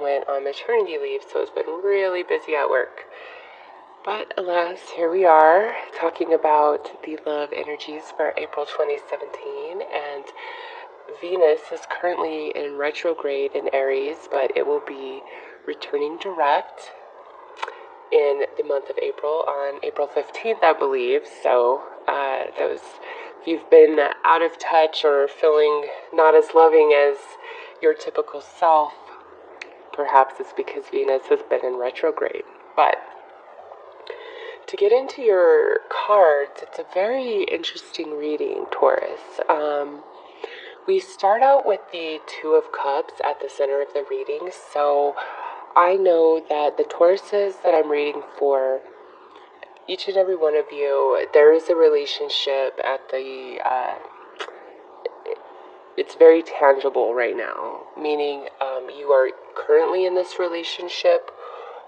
went on maternity leave, so it's been really busy at work. But alas, here we are talking about the love energies for April 2017, and Venus is currently in retrograde in Aries, but it will be returning direct in the month of April on April 15th, I believe. So if you've been out of touch or feeling not as loving as your typical self, perhaps it's because Venus has been in retrograde. But to get into your cards, it's a very interesting reading, Taurus. We start out with the Two of Cups at the center of the reading, so I know that the Tauruses that I'm reading for, each and every one of you, there is a relationship at the, it's very tangible right now, meaning you are currently in this relationship,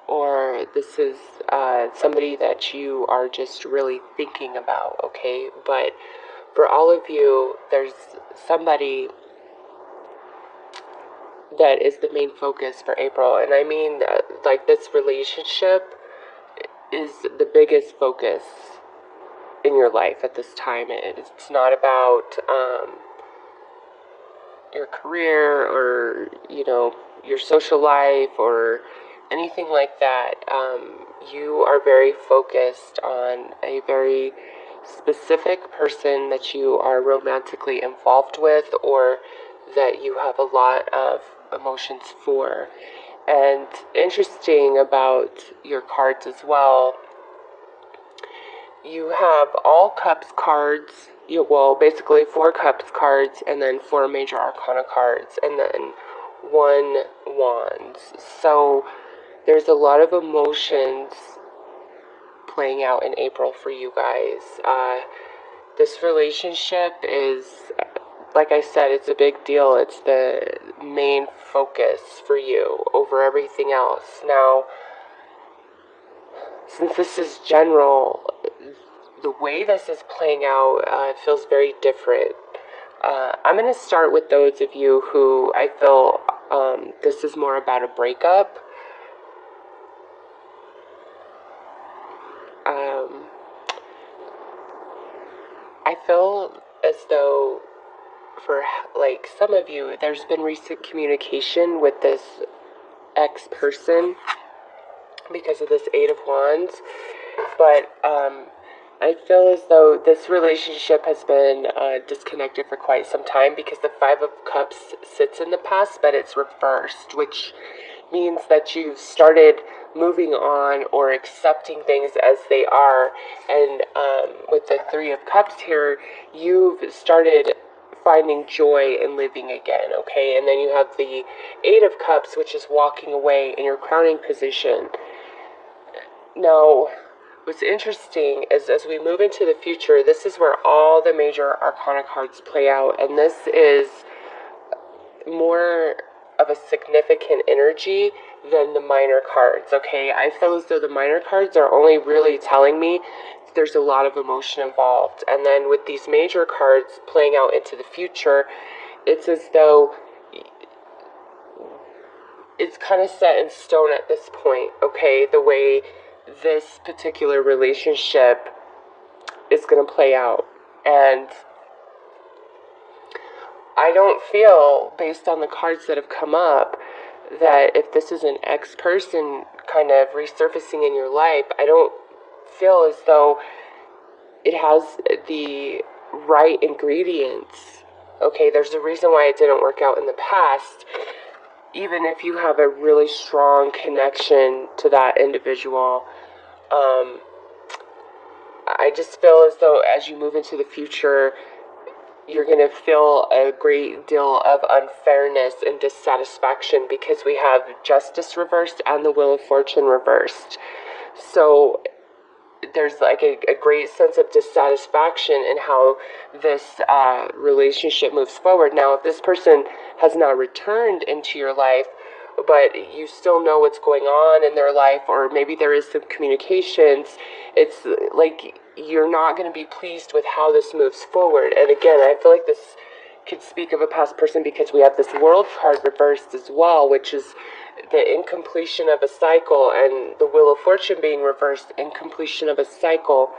or this is somebody that you are just really thinking about, okay? But for all of you, there's somebody that is the main focus for April. And I mean, like, this relationship is the biggest focus in your life at this time. It's not about your career or, your social life or anything like that. You are very focused on a very specific person that you are romantically involved with, or that you have a lot of emotions for. And interesting about your cards as well, you have all cups cards, basically 4 cups cards, and then 4 major arcana cards, and then 1 wands. So there's a lot of emotions playing out in April for you guys. This relationship is, like I said, it's a big deal. It's the main focus for you over everything else. Now, since this is general, the way this is playing out feels very different. I'm going to start with those of you who I feel this is more about a breakup. I feel as though for some of you, there's been recent communication with this ex-person because of this 8 of Wands, but I feel as though this relationship has been disconnected for quite some time, because the 5 of Cups sits in the past, but it's reversed, which means that you've started moving on or accepting things as they are. And with the 3 of Cups here, you've started finding joy in living again, okay? And then you have the 8 of Cups, which is walking away in your crowning position. Now, what's interesting is as we move into the future, this is where all the major arcana cards play out, and this is more of a significant energy than the minor cards, okay? I feel as though the minor cards are only really telling me there's a lot of emotion involved. And then with these major cards playing out into the future, it's as though it's kind of set in stone at this point, okay? The way this particular relationship is going to play out. And I don't feel, based on the cards that have come up, that if this is an ex-person kind of resurfacing in your life, I don't feel as though it has the right ingredients. Okay, there's a reason why it didn't work out in the past. Even if you have a really strong connection to that individual, I just feel as though as you move into the future, you're going to feel a great deal of unfairness and dissatisfaction, because we have Justice reversed and the Wheel of Fortune reversed. So there's like a great sense of dissatisfaction in how this relationship moves forward. Now, if this person has not returned into your life, but you still know what's going on in their life, or maybe there is some communications, it's like you're not going to be pleased with how this moves forward. And again, I feel like this could speak of a past person, because we have this World card reversed as well, which is the incompletion of a cycle, and the Wheel of Fortune being reversed, incompletion of a cycle.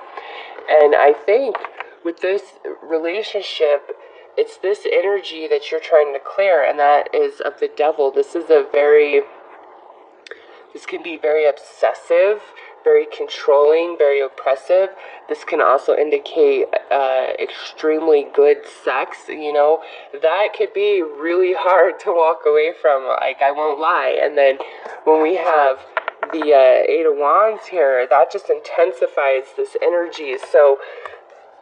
And I think with this relationship, it's this energy that you're trying to clear, and that is of the devil. This can be very obsessive, very controlling, very oppressive. This can also indicate extremely good sex, That could be really hard to walk away from, like, I won't lie. And then when we have the Eight of Wands here, that just intensifies this energy. So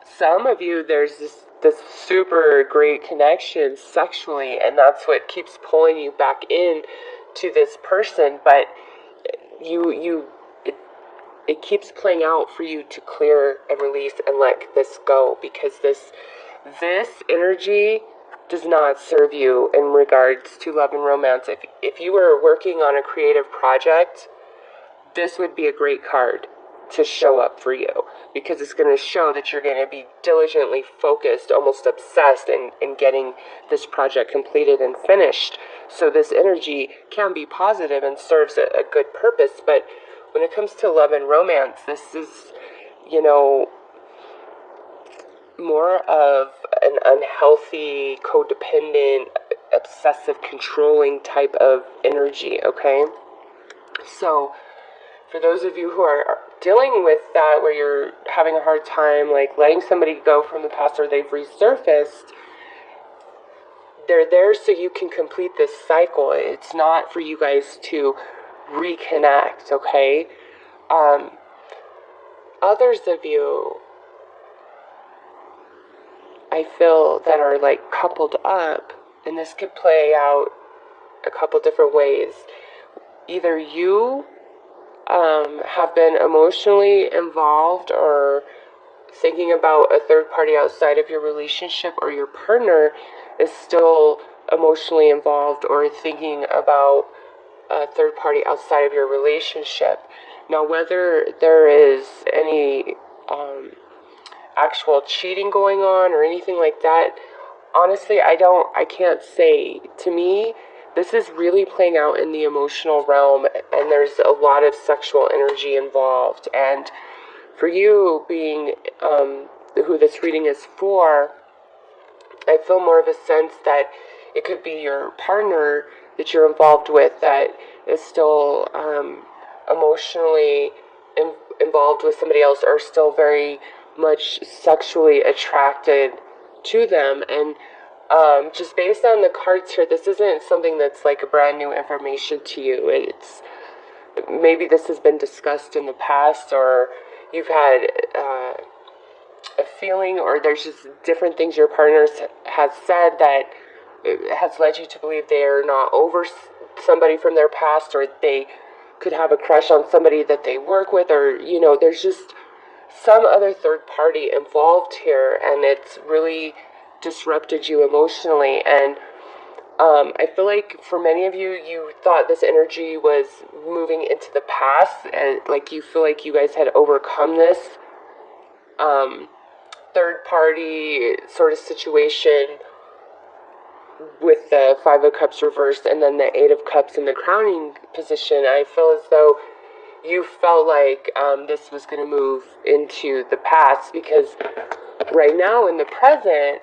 some of you, there's this super great connection sexually, and that's what keeps pulling you back in to this person. But it keeps playing out for you to clear and release and let this go, because this energy does not serve you in regards to love and romance. If you were working on a creative project, this would be a great card to show up for you, because it's going to show that you're going to be diligently focused, almost obsessed in getting this project completed and finished. So this energy can be positive and serves a good purpose. But when it comes to love and romance, this is, more of an unhealthy, codependent, obsessive, controlling type of energy, okay? So for those of you who are dealing with that, where you're having a hard time, like, letting somebody go from the past, or they've resurfaced, they're there so you can complete this cycle. It's not for you guys to reconnect, okay? Others of you, I feel, that are like coupled up, and this could play out a couple different ways. Either you have been emotionally involved or thinking about a third party outside of your relationship, or your partner is still emotionally involved or thinking about a third party outside of your relationship. Now, whether there is any actual cheating going on or anything like that, honestly, I can't say. To me, this is really playing out in the emotional realm, and there's a lot of sexual energy involved. And for you, being who this reading is for, I feel more of a sense that it could be your partner that you're involved with that is still emotionally involved with somebody else, or still very much sexually attracted to them. And just based on the cards here, this isn't something that's like a brand new information to you. It's maybe this has been discussed in the past, or you've had a feeling, or there's just different things your partner has said that has led you to believe they are not over somebody from their past, or they could have a crush on somebody that they work with, or there's just some other third party involved here, and it's really disrupted you emotionally. And I feel like for many of you, you thought this energy was moving into the past, and like you feel like you guys had overcome this third party sort of situation with the Five of Cups reversed and then the Eight of Cups in the crowning position. I feel as though you felt like this was going to move into the past, because right now in the present,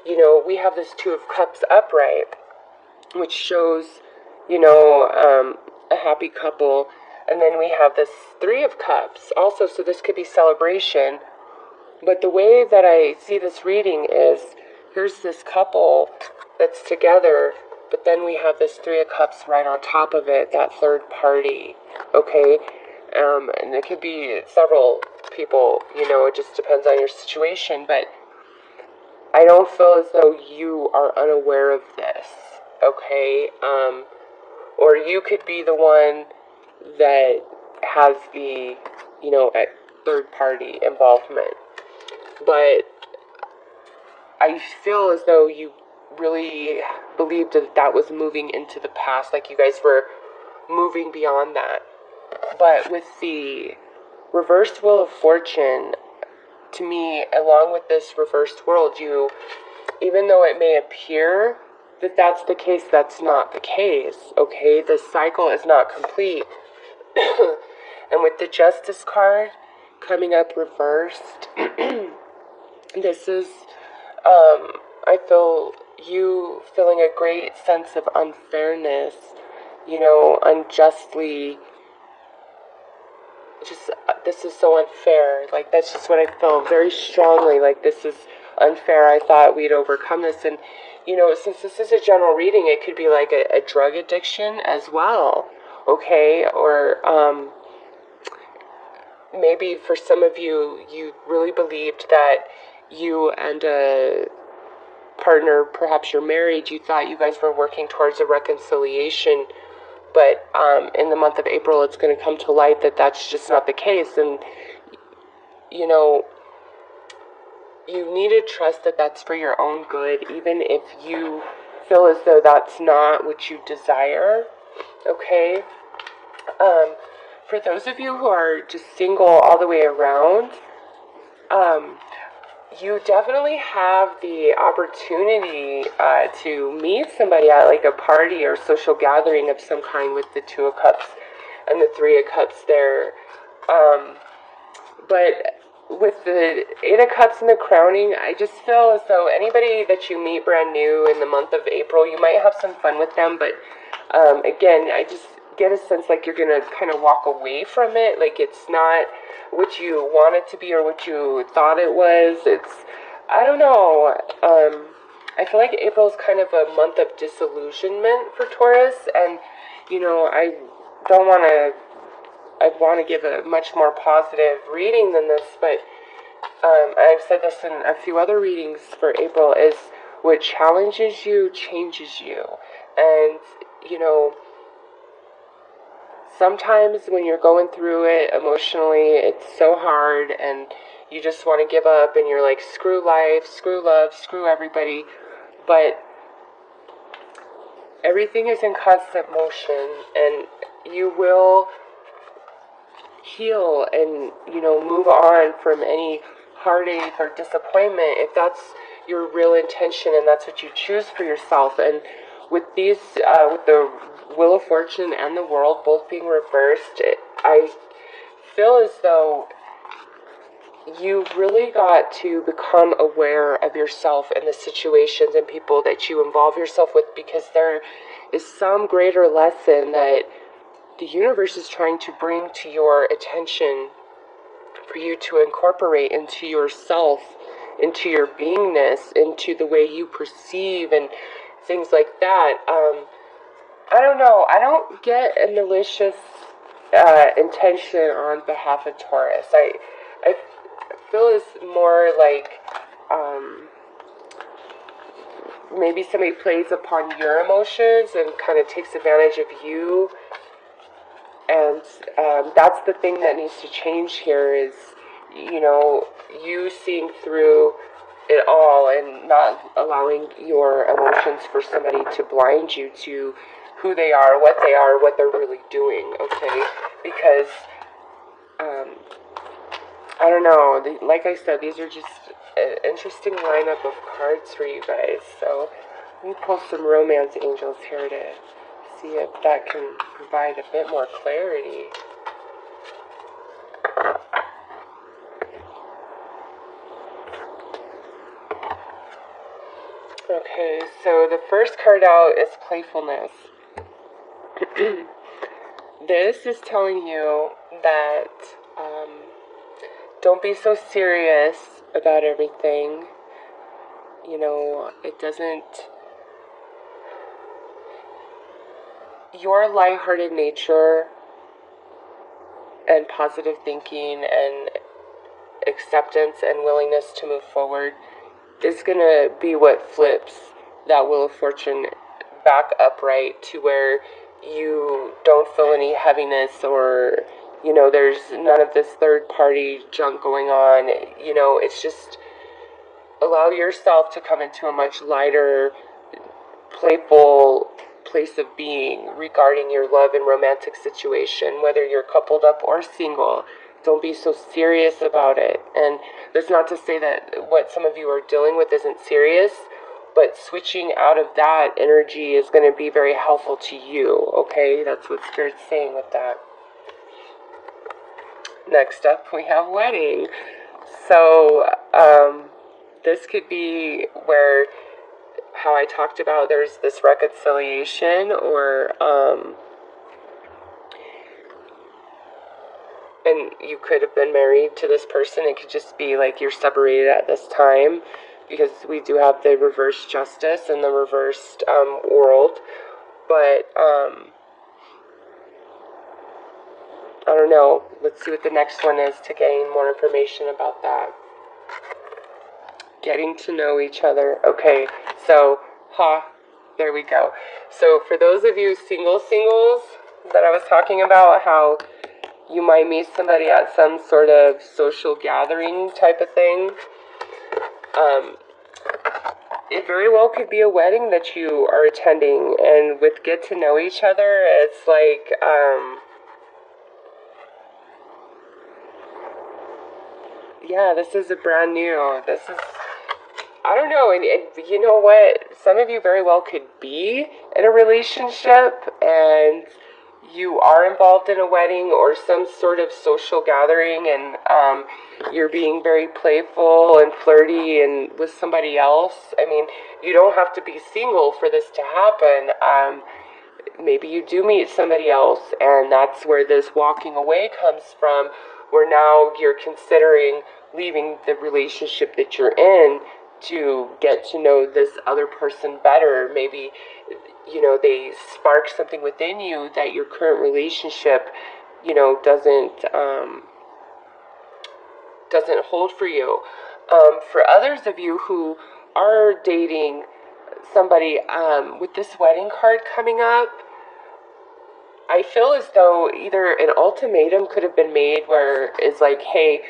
we have this Two of Cups upright, which shows, a happy couple. And then we have this Three of Cups also, so this could be celebration. But the way that I see this reading is, here's this couple that's together, but then we have this Three of Cups right on top of it, that third party, okay? And it could be several people, it just depends on your situation, but I don't feel as though you are unaware of this, okay? Or you could be the one that has the, third party involvement. But I feel as though you really believed that that was moving into the past, like you guys were moving beyond that. But with the reversed Wheel of Fortune, to me, along with this reversed world, even though it may appear that that's the case, that's not the case, okay? The cycle is not complete. And with the Justice card coming up reversed, this is, I feel you feeling a great sense of unfairness, unjustly, just, this is so unfair. Like, that's just what I feel very strongly. Like, this is unfair. I thought we'd overcome this. And, since this is a general reading, it could be like a drug addiction as well, okay? Or, maybe for some of you, you really believed that you and a partner, perhaps you're married, you thought you guys were working towards a reconciliation, but in the month of April, it's going to come to light that that's just not the case. And, you need to trust that that's for your own good, even if you feel as though that's not what you desire, okay? For those of you who are just single all the way around, you definitely have the opportunity to meet somebody at like a party or social gathering of some kind with the Two of Cups and the Three of Cups there. But with the Eight of Cups and the crowning, I just feel as though anybody that you meet brand new in the month of April, you might have some fun with them, but again, I just get a sense like you're going to kind of walk away from it, like it's not what you want it to be or what you thought it was. It's, I don't know, I feel like April is kind of a month of disillusionment for Taurus, and, I want to give a much more positive reading than this, but I've said this in a few other readings for April, is what challenges you changes you. And, sometimes when you're going through it emotionally, it's so hard and you just want to give up and you're like, screw life, screw love, screw everybody. But everything is in constant motion, and you will heal and, move on from any heartache or disappointment if that's your real intention and that's what you choose for yourself. And with these, with the Wheel of Fortune and the World both being reversed, I feel as though you really got to become aware of yourself and the situations and people that you involve yourself with, because there is some greater lesson that the universe is trying to bring to your attention for you to incorporate into yourself, into your beingness, into the way you perceive and things like that. I don't know. I don't get a malicious intention on behalf of Taurus. I feel it's more like maybe somebody plays upon your emotions and kind of takes advantage of you. And that's the thing that needs to change here is, you seeing through it all and not allowing your emotions for somebody to blind you to who they are, what they're really doing, okay? Because, I don't know, like I said, these are just an interesting lineup of cards for you guys. So let me pull some romance angels here to see if that can provide a bit more clarity. Okay, so the first card out is playfulness. This is telling you that don't be so serious about everything. It doesn't... Your lighthearted nature and positive thinking and acceptance and willingness to move forward is going to be what flips that Wheel of Fortune back upright to where you don't feel any heaviness or, there's none of this third party junk going on. It's just allow yourself to come into a much lighter, playful place of being regarding your love and romantic situation, whether you're coupled up or single. Don't be so serious about it. And that's not to say that what some of you are dealing with isn't serious but switching out of that energy is going to be very helpful to you, okay? That's what Spirit's saying with that. Next up, we have wedding. So, this could be where, how I talked about, there's this reconciliation, or, and you could have been married to this person. It could just be like you're separated at this time, because we do have the reverse justice and the reversed world. But, I don't know. Let's see what the next one is to gain more information about that. Getting to know each other. Okay, so, there we go. So for those of you singles that I was talking about, how you might meet somebody at some sort of social gathering type of thing. It very well could be a wedding that you are attending, and with get to know each other, it's like, yeah, this is a brand new, this is, I don't know, and you know what, some of you very well could be in a relationship, and you are involved in a wedding or some sort of social gathering, and you're being very playful and flirty and with somebody else. I mean, you don't have to be single for this to happen. Maybe you do meet somebody else, and that's where this walking away comes from, where now you're considering leaving the relationship that you're in to get to know this other person better. Maybe, you know, they spark something within you that your current relationship, you know, doesn't hold for you. For others of you who are dating somebody, with this wedding card coming up, I feel as though either an ultimatum could have been made where it's like, hey,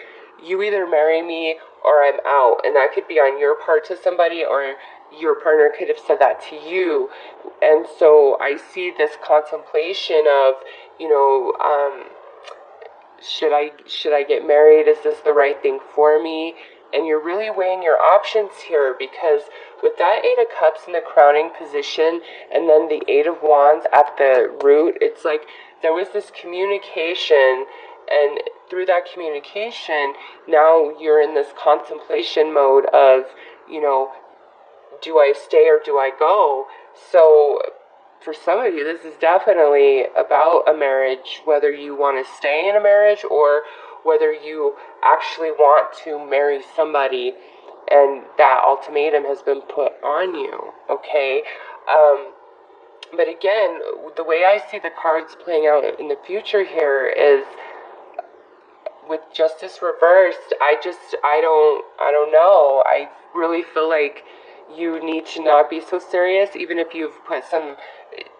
you either marry me or I'm out. And that could be on your part to somebody, or your partner could have said that to you. And so I see this contemplation of, you know, should I get married? Is this the right thing for me? And you're really weighing your options here, because with that Eight of Cups in the crowning position, and then the Eight of Wands at the root, it's like there was this communication, and through that communication, now you're in this contemplation mode of, you know, do I stay or do I go? So for some of you, this is definitely about a marriage, whether you want to stay in a marriage or whether you actually want to marry somebody, and that ultimatum has been put on you, okay? But again, the way I see the cards playing out in the future here is, with Justice reversed, I don't know. I really feel like you need to not be so serious, even if you've put some,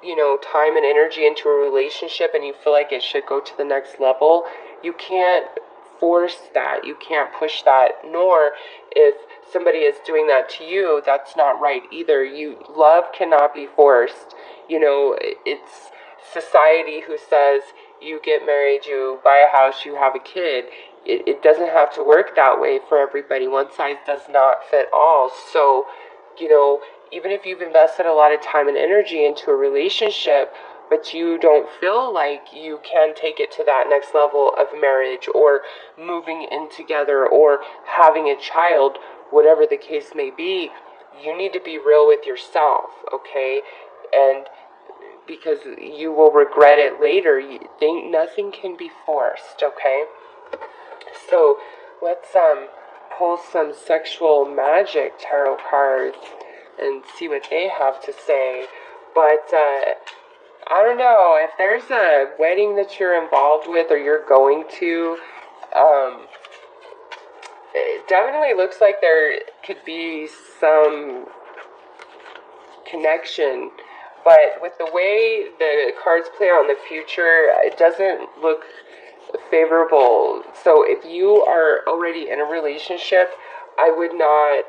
you know, time and energy into a relationship and you feel like it should go to the next level. You can't force that. You can't push that. Nor, if somebody is doing that to you, that's not right either. Love cannot be forced. You know, it's society who says you get married, you buy a house, you have a kid. It doesn't have to work that way for everybody. One size does not fit all. So, you know, even if you've invested a lot of time and energy into a relationship, but you don't feel like you can take it to that next level of marriage, or moving in together, or having a child, whatever the case may be, you need to be real with yourself, okay? And because you will regret it later. You think nothing can be forced, okay? So let's pull some sexual magic tarot cards and see what they have to say. But I don't know, if there's a wedding that you're involved with or you're going to, it definitely looks like there could be some connection. But with the way the cards play out in the future, it doesn't look favorable. So if you are already in a relationship, I would not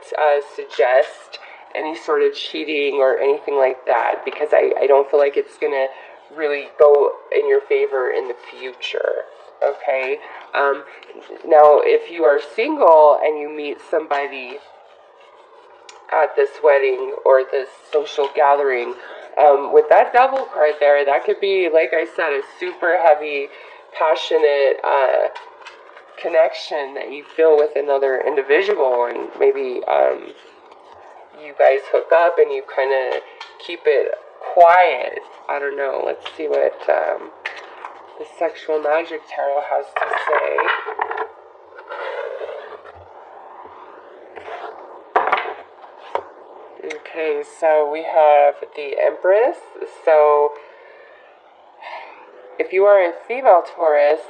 suggest any sort of cheating or anything like that, because I don't feel like it's going to really go in your favor in the future. Okay? Now, if you are single and you meet somebody at this wedding or this social gathering. With that Devil card there, that could be, like I said, a super heavy, passionate connection that you feel with another individual, and maybe you guys hook up and you kind of keep it quiet. I don't know. Let's see what the Sexual Magic Tarot has to say. Okay, so we have the Empress. So if you are a female Taurus,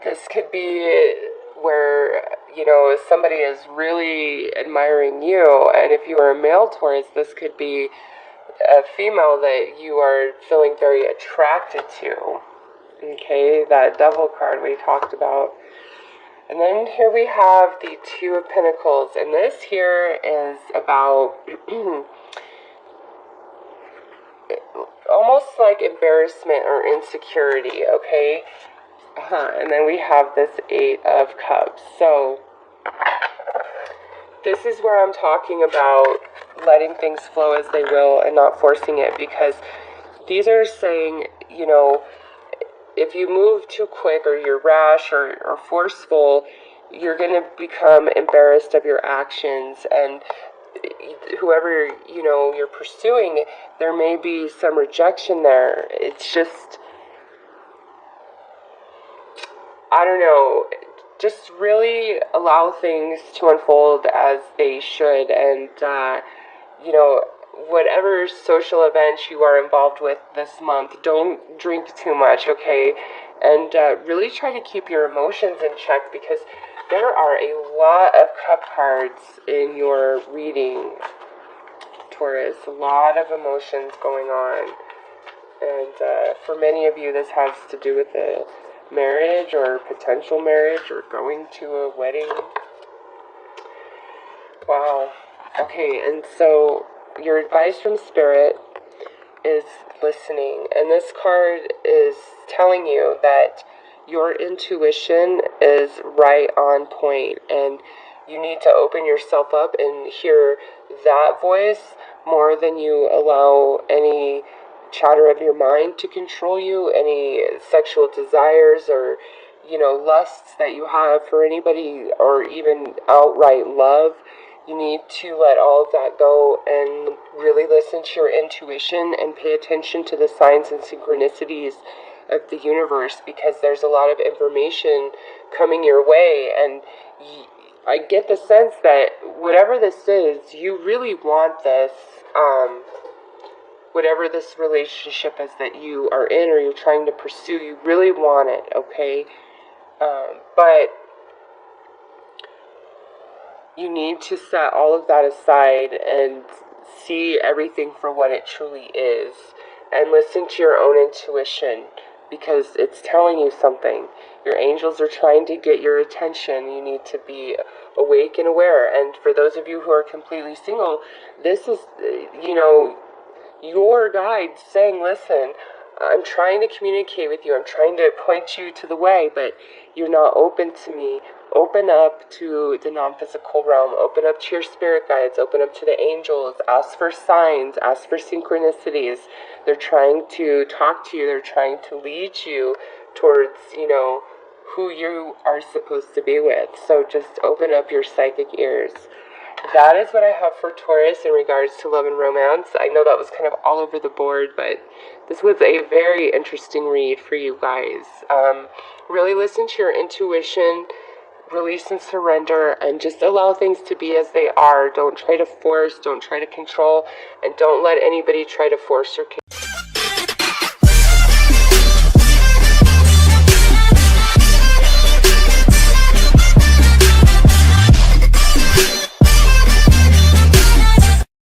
this could be where, you know, somebody is really admiring you. And if you are a male Taurus, this could be a female that you are feeling very attracted to. Okay, that Devil card we talked about. And then here we have the Two of Pentacles, and this here is about almost like embarrassment or insecurity, okay? And then we have this Eight of Cups. So this is where I'm talking about letting things flow as they will and not forcing it, because these are saying, you know, if you move too quick or you're rash or forceful, you're going to become embarrassed of your actions, and whoever, you know, you're pursuing, there may be some rejection there. It's just, I don't know, just really allow things to unfold as they should, and, you know, whatever social events you are involved with this month, don't drink too much, okay? And really try to keep your emotions in check, because there are a lot of cup cards in your reading, Taurus. A lot of emotions going on. And for many of you, this has to do with a marriage or potential marriage or going to a wedding. Wow. Okay, and so your advice from Spirit is listening. And this card is telling you that your intuition is right on point, and you need to open yourself up and hear that voice more than you allow any chatter of your mind to control you, any sexual desires or, you know, lusts that you have for anybody, or even outright love. You need to let all of that go and really listen to your intuition and pay attention to the signs and synchronicities of the universe, because there's a lot of information coming your way, and I get the sense that whatever this is, you really want this, whatever this relationship is that you are in or you're trying to pursue, you really want it, okay? But you need to set all of that aside and see everything for what it truly is, and listen to your own intuition, because it's telling you something. Your angels are trying to get your attention. You need to be awake and aware. And for those of you who are completely single, this is, you know, your guide saying, listen, I'm trying to communicate with you. I'm trying to point you to the way, but you're not open to me. Open up to the non-physical realm. Open up to your spirit guides. Open up to the angels. Ask for signs. Ask for synchronicities. They're trying to talk to you. They're trying to lead you towards, you know, who you are supposed to be with. So just open up your psychic ears. That is what I have for Taurus in regards to love and romance. I know that was kind of all over the board, but this was a very interesting read for you guys. Really listen to your intuition, release and surrender, and just allow things to be as they are. Don't try to force, don't try to control, and don't let anybody try to force or control.